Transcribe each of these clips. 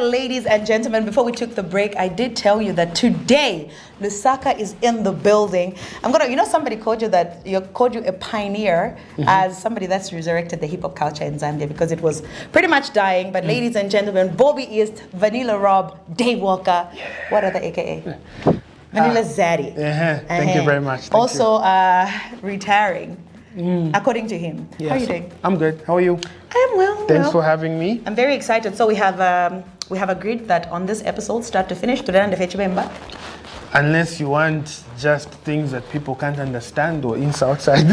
ladies and gentlemen, before we took the break, I did tell you that today, Lusaka is in the building. Somebody called you a pioneer, as somebody that's resurrected the hip-hop culture in Zambia because it was pretty much dying. But ladies and gentlemen, Bobby East, Vanilla Rob, Dave Walker, what other AKA? Vanilla Zaddy. Thank you very much. Retiring. According to him. Yes. How are you doing? I'm good. How are you? I'm well. Thanks for having me. I'm very excited. So we have agreed that on this episode, start to finish, Unless you want just things that people can't understand or ins outside.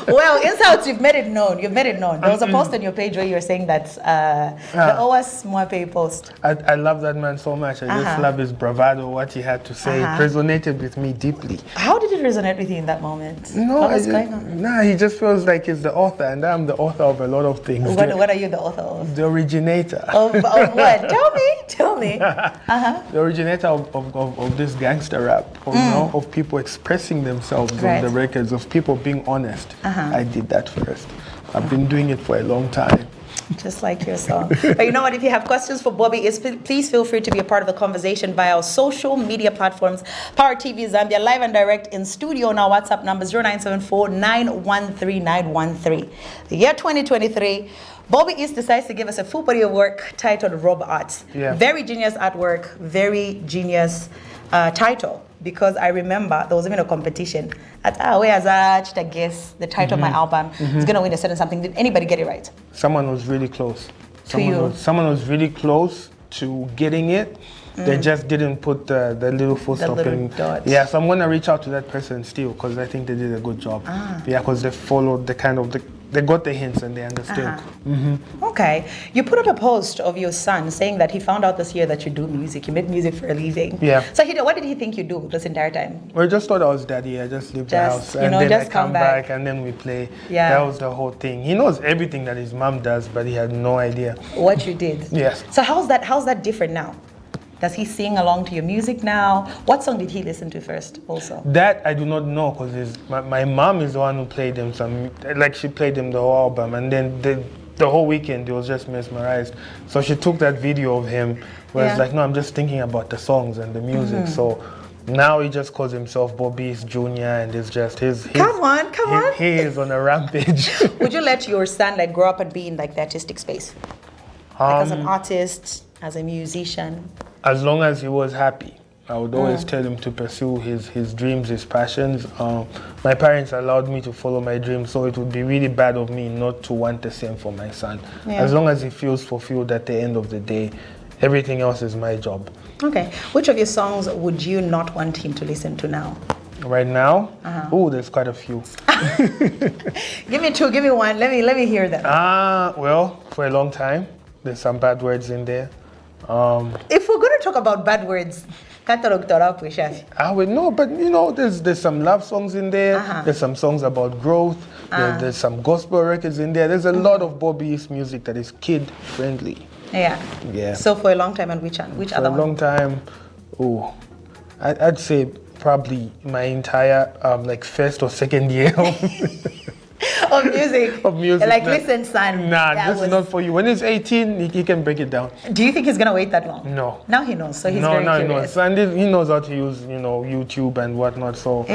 Well, insides, you've made it known. There was a post on your page where you were saying that the OS Mwape post. I love that man so much. I just love his bravado, what he had to say. It resonated with me deeply. How did it resonate with you in that moment? What was going on? Nah, he just feels like he's the author, and I'm the author of a lot of things. What are you the author of? The originator. Of what? Tell me. The originator of this gangster rap, of people expressing themselves on the records, of people being honest. I did that first. I've been doing it for a long time. Just like your song. But you know what? If you have questions for Bobby, please feel free to be a part of the conversation via our social media platforms. Power TV Zambia, live and direct in studio on our WhatsApp number 0974-913-913. The year 2023, Bobby East decides to give us a full body of work titled Rob.Art. Yeah. Very genius artwork, very genius title. Because I remember there was even a competition. Where's I guess the title of my album is going to win a certain something. Did anybody get it right? Someone was really close. Someone was really close to getting it. They just didn't put the little full stop in. Dot. Yeah, so I'm going to reach out to that person still because I think they did a good job. Yeah, because they followed they got the hints and they understood. Okay. You put up a post of your son saying that he found out this year that you do music. You make music for a living. Yeah. So what did he think you do this entire time? Well, I just thought I was daddy. I just leave the house and then I come back and then we play. Yeah. That was the whole thing. He knows everything that his mom does, but he had no idea what you did. Yes. So how's that different now? Does he sing along to your music now? What song did he listen to first also? That I do not know because my mom is the one who played him she played him the whole album, and then the whole weekend he was just mesmerized. So she took that video of him where it's like, no, I'm just thinking about the songs and the music. So now he just calls himself Bobby Jr. and it's just Come on. He is on a rampage. Would you let your son grow up and be in the artistic space? As an artist, as a musician? As long as he was happy, I would always tell him to pursue his dreams, his passions. My parents allowed me to follow my dreams, so it would be really bad of me not to want the same for my son. Yeah. As long as he feels fulfilled at the end of the day, everything else is my job. Okay. Which of your songs would you not want him to listen to now? Right now? There's quite a few. Give me two, give me one. Let me hear them. Well, for a long time, there's some bad words in there. If we're going to talk about bad words, I would know, but there's some love songs in there. There's some songs about growth. There's some gospel records in there. There's a lot of Bobby East music that is kid friendly. Yeah. So for a long time, and which other one? For a long time, I'd say probably my entire first or second year of music. Like, listen, son. This is not for you. When he's 18, he can break it down. Do you think he's gonna wait that long? No. Now he knows, so he's very curious. He knows. And he knows how to use, YouTube and whatnot. So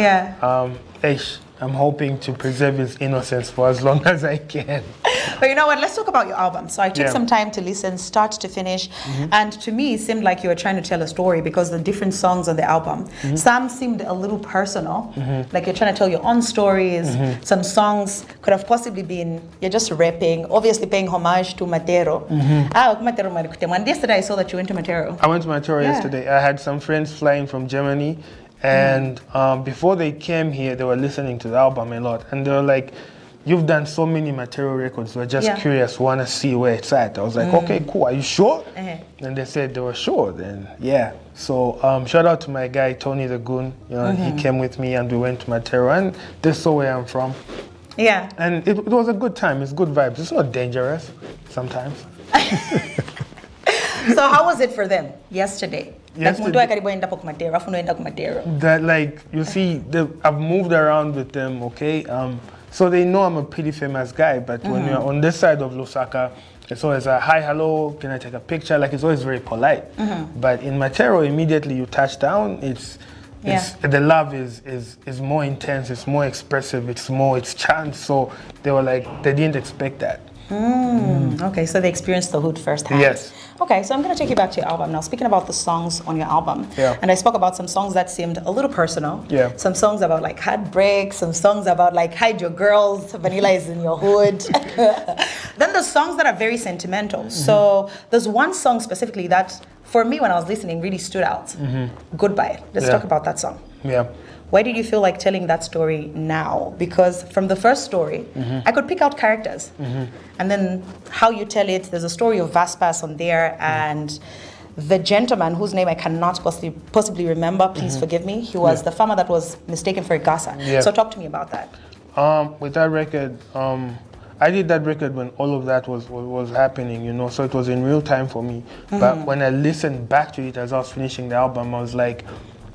I'm hoping to preserve his innocence for as long as I can. But you know what? Let's talk about your album. So I took some time to listen, start to finish, and to me, it seemed like you were trying to tell a story because the different songs on the album, some seemed a little personal, like you're trying to tell your own stories. Some songs could have possibly been you're just rapping, obviously paying homage to Matero. And yesterday I saw that you went to Matero. I went to Matero yesterday. I had some friends flying from Germany, and before they came here, they were listening to the album a lot, and they were like, "You've done so many Material records. We're just curious, want to see where it's at." I was like, "Okay, cool. Are you sure?" And they said they were sure. Then So shout out to my guy Tony the Goon. He came with me and we went to Material, and they saw where I'm from. Yeah. And it was a good time. It's good vibes. It's not dangerous sometimes. So how was it for them yesterday? That you see, I've moved around with them. Okay. So they know I'm a pretty famous guy, but when you're on this side of Lusaka, it's always a hi, hello, can I take a picture? Like, it's always very polite. But in Matero, immediately you touch down, the love is more intense, it's more expressive, it's chance. So they were like, they didn't expect that. Okay, so they experienced the hood firsthand. Yes. Okay, so I'm going to take you back to your album now. Speaking about the songs on your album, and I spoke about some songs that seemed a little personal. Yeah. Some songs about like heartbreak, some songs about like hide your girls, vanilla is in your hood. Then there's songs that are very sentimental. So there's one song specifically that, for me, when I was listening, really stood out. Goodbye. Let's talk about that song. Yeah. Why did you feel like telling that story now? Because from the first story, I could pick out characters. And then how you tell it, there's a story of Vaspas on there, and the gentleman whose name I cannot possibly remember, please forgive me. He was the farmer that was mistaken for a Gasa. So talk to me about that. With that record, I did that record when all of that was happening, you know, so it was in real time for me. But when I listened back to it as I was finishing the album, I was like,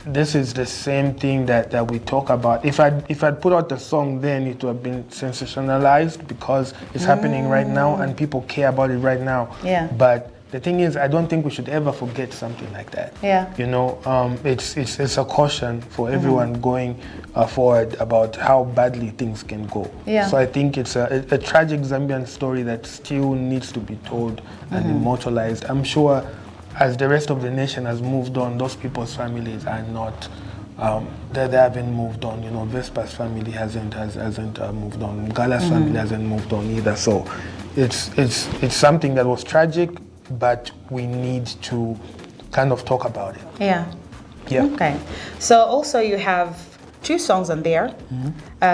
this is the same thing that we talk about. If I'd put out the song then, it would have been sensationalized because it's happening right now and people care about it right now. Yeah. But the thing is, I don't think we should ever forget something like that. Yeah. You know, it's a caution for everyone going forward about how badly things can go. Yeah. So I think it's a tragic Zambian story that still needs to be told and immortalized. I'm sure as the rest of the nation has moved on, those people's families are not, they haven't moved on. You know, Vespa's family hasn't moved on. Gala's family hasn't moved on either. So it's something that was tragic, but we need to kind of talk about it. Yeah. Yeah. Okay. So also you have 2 songs on there,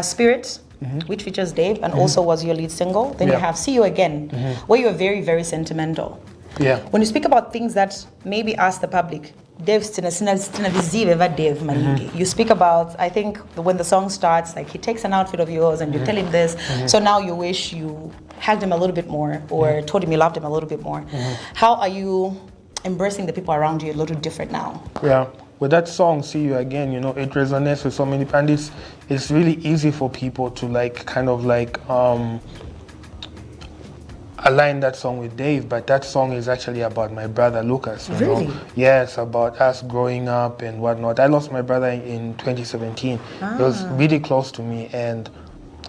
Spirit, which features Dave, and also was your lead single. Then you have See You Again, where you are very, very sentimental. Yeah. When you speak about things that maybe ask the public, Dave, you speak about, I think when the song starts, like he takes an outfit of yours and you tell him this, so now you wish you hugged him a little bit more or told him you loved him a little bit more. How are you embracing the people around you a little different now? Yeah. With that song, See You Again, you know, it resonates with so many, and it's really easy for people to like kind of like align that song with Dave, but that song is actually about my brother Lucas. You know? Yes, about us growing up and whatnot. I lost my brother in 2017. It was really close to me, and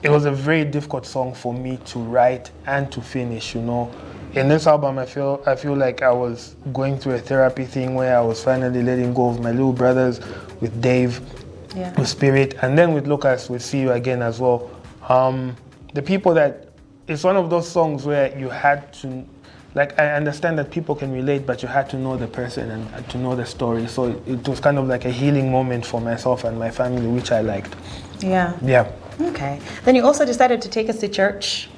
it was a very difficult song for me to write and to finish, you know. In this album, I feel like I was going through a therapy thing where I was finally letting go of my little brothers, with Dave, with Spirit, and then with Lucas, with See You Again as well. The people that, it's one of those songs where you had to, like, I understand that people can relate, but you had to know the person and to know the story. So it was kind of like a healing moment for myself and my family, which I liked. Yeah. Yeah. Okay. Then you also decided to take us to church.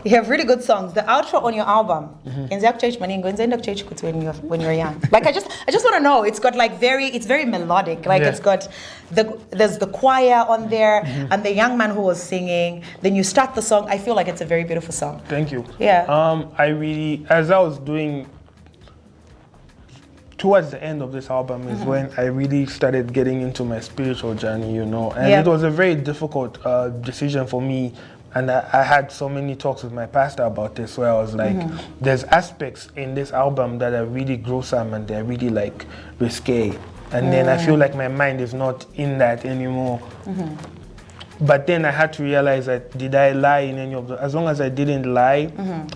You have really good songs. The outro on your album, when you're young. Like I just want to know. It's got like it's very melodic. Like it's got there's the choir on there and the young man who was singing. Then you start the song. I feel like it's a very beautiful song. Thank you. Yeah. I really, as I was doing towards the end of this album is when I really started getting into my spiritual journey, you know, and it was a very difficult decision for me. And I had so many talks with my pastor about this, where I was like, there's aspects in this album that are really gruesome and they're really like risque. And then I feel like my mind is not in that anymore. But then I had to realize that, did I lie in any of the, as long as I didn't lie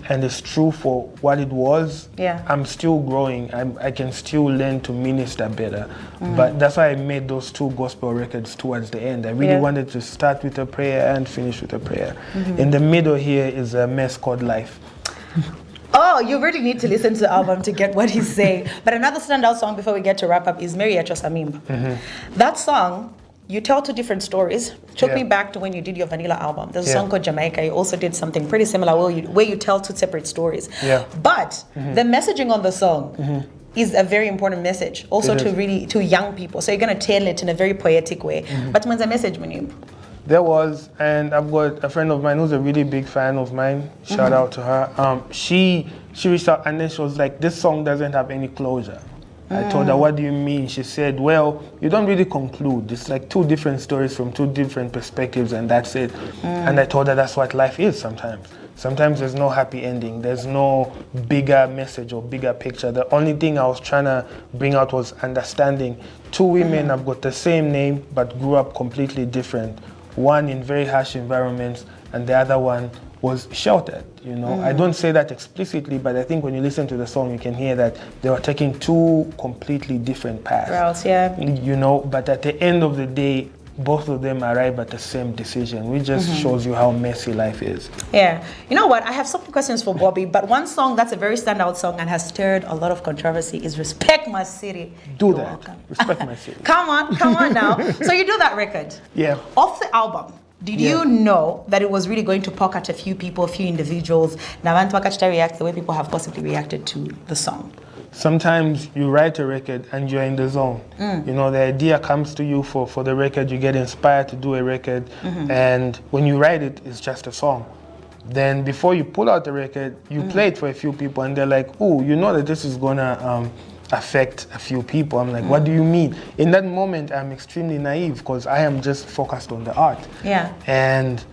and it's true for what it was, I'm still growing. I can still learn to minister better. But that's why I made those 2 gospel records towards the end. I really wanted to start with a prayer and finish with a prayer. In the middle here is a mess called life. Oh, you really need to listen to the album to get what he's saying. But another standout song before we get to wrap up is Mary Achosamimba. That song, you tell 2 different stories. Took me back to when you did your Vanilla album. There's a song called Jamaica. You also did something pretty similar where you tell 2 separate stories. But the messaging on the song is a very important message, also to young people. So you're going to tell it in a very poetic way. But when's the message, Manib? There was, and I've got a friend of mine who's a really big fan of mine. Shout out to her. She reached out and then she was like, this song doesn't have any closure. I told her, what do you mean? She said, well, you don't really conclude. It's like 2 different stories from 2 different perspectives and that's it. And I told her that's what life is sometimes. sometimes there's no happy ending. There's no bigger message or bigger picture. The only thing I was trying to bring out was understanding. Two women have got the same name but grew up completely different. One in very harsh environments and the other one was sheltered, you know. I don't say that explicitly, but I think when you listen to the song, you can hear that they were taking two completely different paths. Routes, yeah. You know, but at the end of the day, both of them arrive at the same decision, which just shows you how messy life is. Yeah. You know what? I have so many questions for Bobby, but one song that's a very standout song and has stirred a lot of controversy is Respect My City. You're welcome. Respect My City. Come on now. So you do that record. Yeah. Off the album, did you know that it was really going to poke at a few people, a few individuals? Now, I want to react the way people have possibly reacted to the song. Sometimes you write a record and you're in the zone. You know, the idea comes to you for the record, you get inspired to do a record, and when you write it, it's just a song. Then before you pull out the record, you play it for a few people and they're like, oh, you know that this is gonna affect a few people. I'm like, what do you mean? In that moment, I'm extremely naive because I am just focused on the art. Yeah. And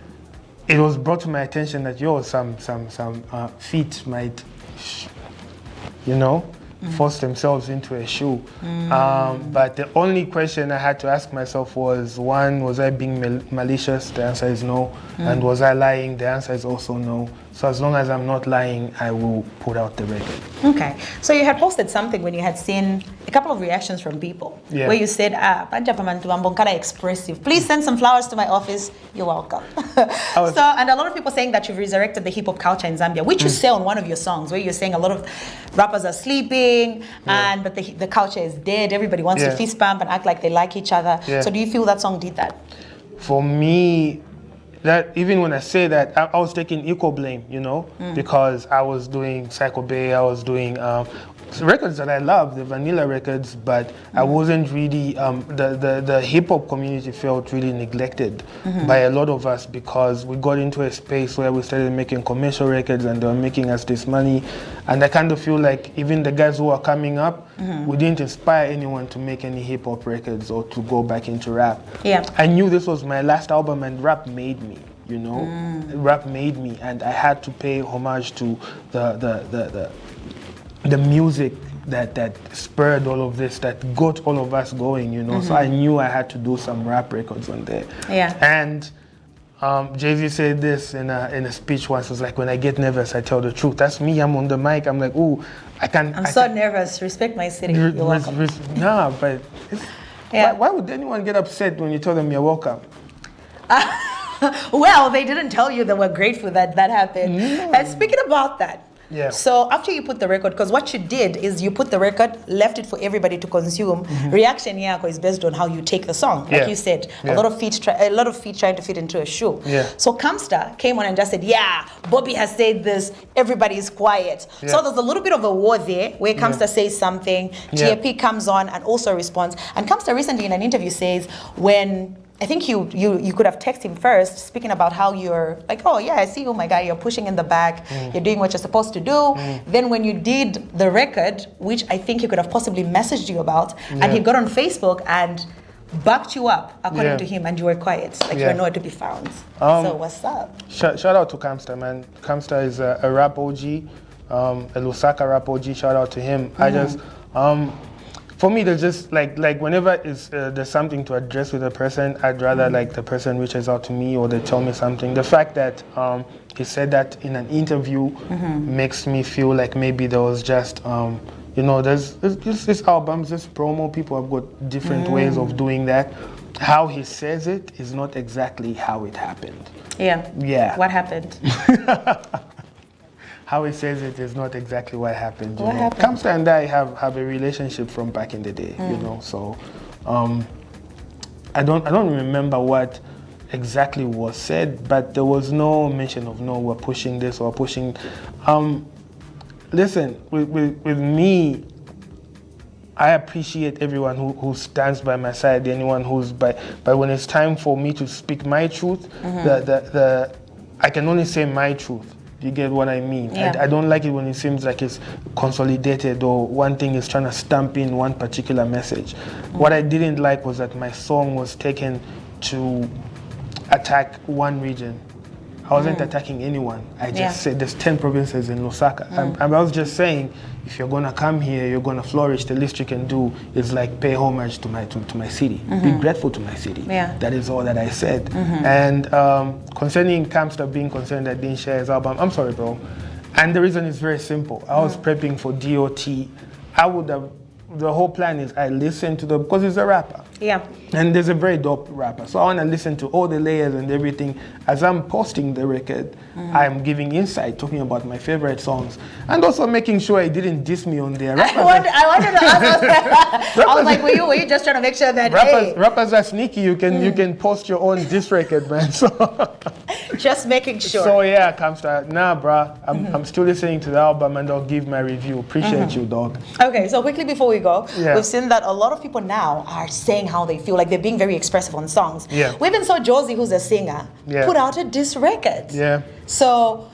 it was brought to my attention that, some feet might, you know, force themselves into a shoe. But the only question I had to ask myself was, one, was I being malicious? The answer is no. And was I lying? The answer is also no. So as long as I'm not lying, I will put out the record. Okay. So you had posted something when you had seen a couple of reactions from people where you said, kind of expressive. Please send some flowers to my office. You're welcome. And a lot of people saying that you've resurrected the hip-hop culture in Zambia, which you say on one of your songs, where you're saying a lot of rappers are sleeping but the culture is dead. Everybody wants to fist bump and act like they like each other. So do you feel that song did that? For me, that even when I say that, I was taking equal blame, you know, because I was doing Psycho Bay, I was doing records that I love, the vanilla records, but I wasn't really, the hip-hop community felt really neglected by a lot of us because we got into a space where we started making commercial records and they were making us this money. And I kind of feel like even the guys who are coming up, we didn't inspire anyone to make any hip-hop records or to go back into rap. I knew this was my last album and rap made me. You know, rap made me, and I had to pay homage to the music that spurred all of this, that got all of us going. You know, so I knew I had to do some rap records on there. And Jay-Z said this in a speech once. It was like, when I get nervous, I tell the truth. That's me. I'm on the mic. I'm like, ooh, I'm so nervous. Respect my city. You're welcome. Nah, but why would anyone get upset when you tell them you're welcome? Well, they didn't tell you they were grateful that happened. And speaking about that, so after you put the record, because what you did is you put the record, left it for everybody to consume. Reaction yako is based on how you take the song. Like you said, a lot of feet trying to fit into a shoe. So CAMSTAR came on and just said, Bobby has said this, everybody is quiet. So there's a little bit of a war there where CAMSTAR says something, TAP comes on and also responds. And CAMSTAR recently in an interview says, when I think you could have texted him first, speaking about how you're like, oh yeah, I see you, my guy, you're pushing in the back, you're doing what you're supposed to do. Then when you did the record, which I think he could have possibly messaged you about, and he got on Facebook and backed you up, according to him, and you were quiet, like you were nowhere to be found. So what's up? Shout out to CAMSTAR, man. CAMSTAR is a rap OG, a Lusaka rap OG. Shout out to him. I just for me, there's just like whenever there's something to address with a person, I'd rather like the person reaches out to me or they tell me something. The fact that he said that in an interview makes me feel like maybe there was just you know, there's this albums, this promo. People have got different ways of doing that. How he says it is not exactly how it happened. Yeah. What happened? How he says it is not exactly what happened. What happened? CAMSTAR and I have a relationship from back in the day, you know. So I don't remember what exactly was said, but there was no mention of we're pushing this or pushing. Listen, with me, I appreciate everyone who stands by my side, anyone who's but when it's time for me to speak my truth, I can only say my truth. You get what I mean? I don't like it when it seems like it's consolidated or one thing is trying to stamp in one particular message. What I didn't like was that my song was taken to attack one region. I wasn't attacking anyone. I just said there's 10 provinces in Lusaka. And I was just saying, if you're gonna come here, you're gonna flourish. The least you can do is like pay homage to my city. Be grateful to my city. That is all that I said. And concerning CAMSTAR being concerned I didn't share his album, I'm sorry, bro. And the reason is very simple. I was prepping for DOT. The whole plan is I listen to because he's a rapper. Yeah. And there's a very dope rapper. So I want to listen to all the layers and everything. As I'm posting the record, I'm giving insight, talking about my favorite songs, and also making sure I didn't diss me on there. I wanted to ask. I was like, were you just trying to make sure that rappers are sneaky. You can post your own diss record, man. So just making sure. So yeah, CAMSTAR, nah, bruh. I'm still listening to the album and I'll give my review. Appreciate you, dog. Okay, so quickly before we go, we've seen that a lot of people now are saying how they feel, like they're being very expressive on songs. Yeah. We even saw Josie, who's a singer, put out a diss record. Yeah. So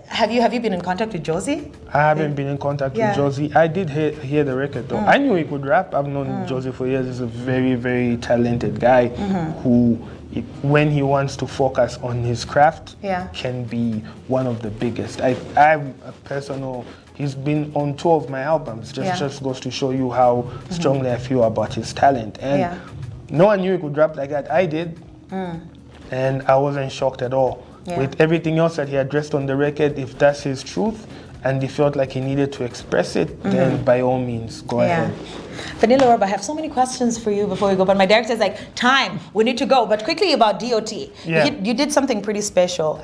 have you been in contact with Josie? I haven't been in contact with Josie. I did hear the record though. I knew he could rap. I've known Josie for years. He's a very, very talented guy who, when he wants to focus on his craft, can be one of the biggest. I'm a personal. He's been on 2 of my albums. Just goes to show you how strongly I feel about his talent. And no one knew he could rap like that. I did, and I wasn't shocked at all. With everything else that he addressed on the record, if that's his truth, and he felt like he needed to express it, then by all means, go ahead. Vanilla Rob, I have so many questions for you before we go, but my director is like, time, we need to go. But quickly about DOT. You did something pretty special.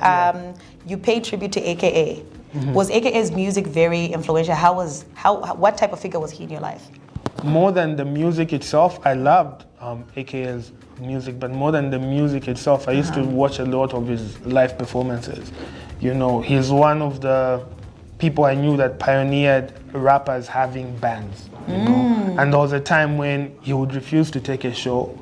You paid tribute to AKA. Was AKA's music very influential? What type of figure was he in your life? More than the music itself, I loved AKA's music, but more than the music itself, I used to watch a lot of his live performances. You know, he's one of the people I knew that pioneered rappers having bands, you know. And there was a time when he would refuse to take a show,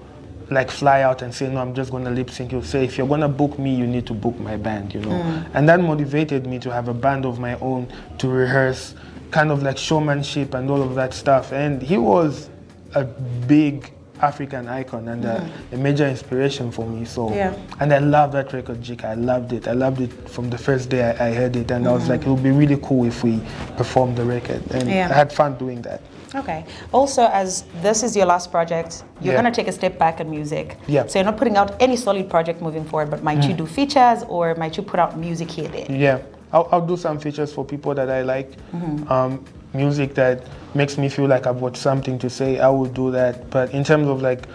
like fly out and say, no, I'm just going to lip sync. He'll say, if you're going to book me, you need to book my band, you know. And that motivated me to have a band of my own, to rehearse, kind of like showmanship and all of that stuff. And he was a big African icon and a major inspiration for me. So, and I love that record, Jika. I loved it. I loved it from the first day I heard it. And I was like, it would be really cool if we performed the record. And I had fun doing that. Okay. Also, as this is your last project, you're going to take a step back in music. So you're not putting out any solid project moving forward, but might you do features or might you put out music here and there? Yeah. I'll do some features for people that I like. Music that makes me feel like I've got something to say, I will do that. But in terms of like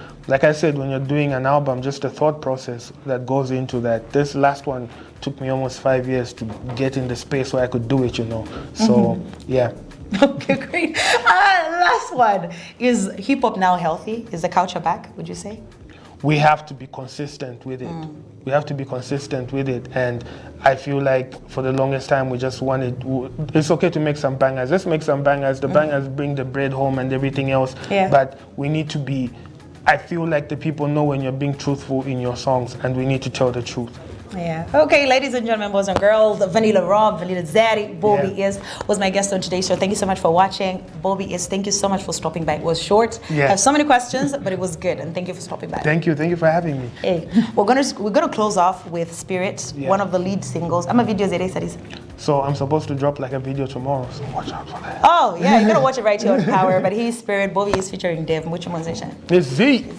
I said, when you're doing an album, just the thought process that goes into that. This last one took me almost 5 years to get in the space where I could do it, you know. So, yeah. Okay, great. Last one. Is hip-hop now healthy? Is the culture back, would you say? We have to be consistent with it. We have to be consistent with it. And I feel like for the longest time we just wanted, it's okay to make some bangers. Let's make some bangers. The bangers bring the bread home and everything else. But we need to be, I feel like the people know when you're being truthful in your songs, and we need to tell the truth. Okay, ladies and gentlemen, boys and girls, Vanilla Rob, Vanilla Zed, Bobby was my guest on today's show. Thank you so much for watching. Bobby thank you so much for stopping by. It was short. I have so many questions, but it was good, and thank you for stopping by. Thank you for having me. Hey, we're gonna close off with Spirit, one of the lead singles. I'm a video Zed. So I'm supposed to drop like a video tomorrow, so watch out for that. Oh yeah, you're gonna watch it right here on Power. But he's Spirit, Bobby is featuring Dev. Which one is it? It's Z.